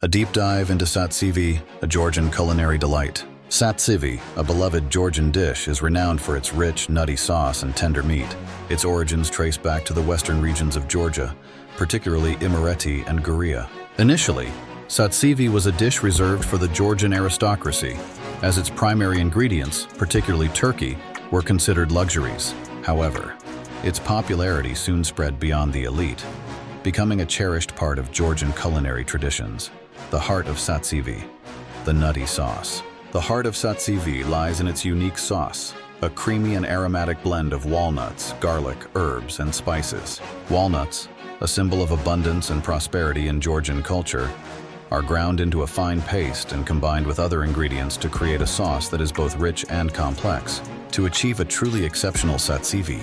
A deep dive into Satsivi, a Georgian culinary delight. Satsivi, a beloved Georgian dish, is renowned for its rich, nutty sauce and tender meat. Its origins trace back to the western regions of Georgia, particularly Imereti and Guria. Initially, Satsivi was a dish reserved for the Georgian aristocracy, as its primary ingredients, particularly turkey, were considered luxuries. However, its popularity soon spread beyond the elite, becoming a cherished part of Georgian culinary traditions. The heart of Satsivi, the nutty sauce. The heart of Satsivi lies in its unique sauce, a creamy and aromatic blend of walnuts, garlic, herbs, and spices. Walnuts, a symbol of abundance and prosperity in Georgian culture, are ground into a fine paste and combined with other ingredients to create a sauce that is both rich and complex. To achieve a truly exceptional Satsivi,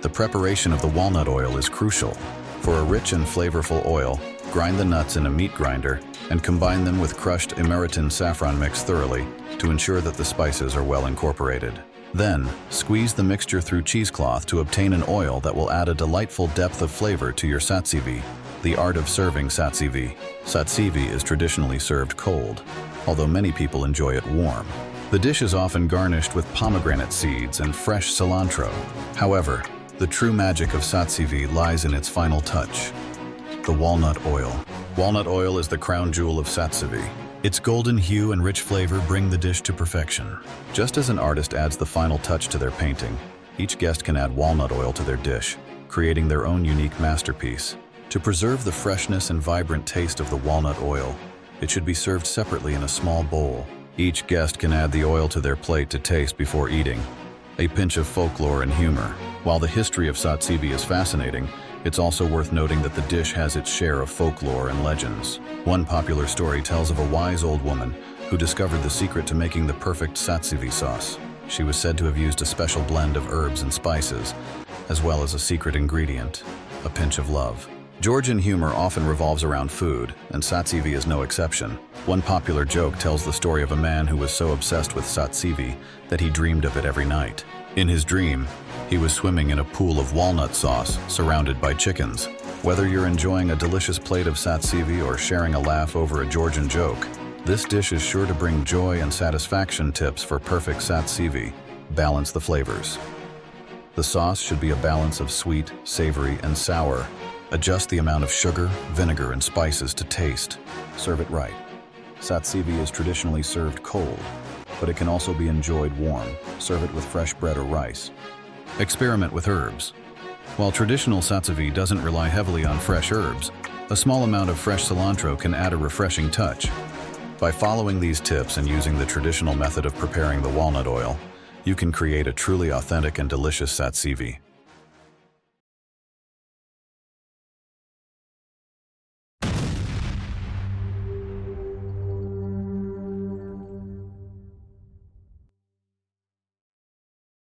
the preparation of the walnut oil is crucial. For a rich and flavorful oil, grind the nuts in a meat grinder and combine them with crushed Emeritan saffron mix thoroughly to ensure that the spices are well incorporated. Then, squeeze the mixture through cheesecloth to obtain an oil that will add a delightful depth of flavor to your Satsivi. The art of serving Satsivi. Satsivi is traditionally served cold, although many people enjoy it warm. The dish is often garnished with pomegranate seeds and fresh cilantro. However, the true magic of Satsivi lies in its final touch, the walnut oil. Walnut oil is the crown jewel of Satsivi. Its golden hue and rich flavor bring the dish to perfection. Just as an artist adds the final touch to their painting, each guest can add walnut oil to their dish, creating their own unique masterpiece. To preserve the freshness and vibrant taste of the walnut oil, it should be served separately in a small bowl. Each guest can add the oil to their plate to taste before eating. A pinch of folklore and humor. While the history of Satsivi is fascinating, it's also worth noting that the dish has its share of folklore and legends. One popular story tells of a wise old woman who discovered the secret to making the perfect Satsivi sauce. She was said to have used a special blend of herbs and spices, as well as a secret ingredient, a pinch of love. Georgian humor often revolves around food, and Satsivi is no exception. One popular joke tells the story of a man who was so obsessed with Satsivi that he dreamed of it every night. In his dream, he was swimming in a pool of walnut sauce, surrounded by chickens. Whether you're enjoying a delicious plate of Satsivi or sharing a laugh over a Georgian joke, this dish is sure to bring joy and satisfaction. Tips for perfect Satsivi. Balance the flavors. The sauce should be a balance of sweet, savory, and sour. Adjust the amount of sugar, vinegar, and spices to taste. Serve it right. Satsivi is traditionally served cold, but it can also be enjoyed warm. Serve it with fresh bread or rice. Experiment with herbs. While traditional Satsivi doesn't rely heavily on fresh herbs, a small amount of fresh cilantro can add a refreshing touch. By following these tips and using the traditional method of preparing the walnut oil, you can create a truly authentic and delicious Satsivi.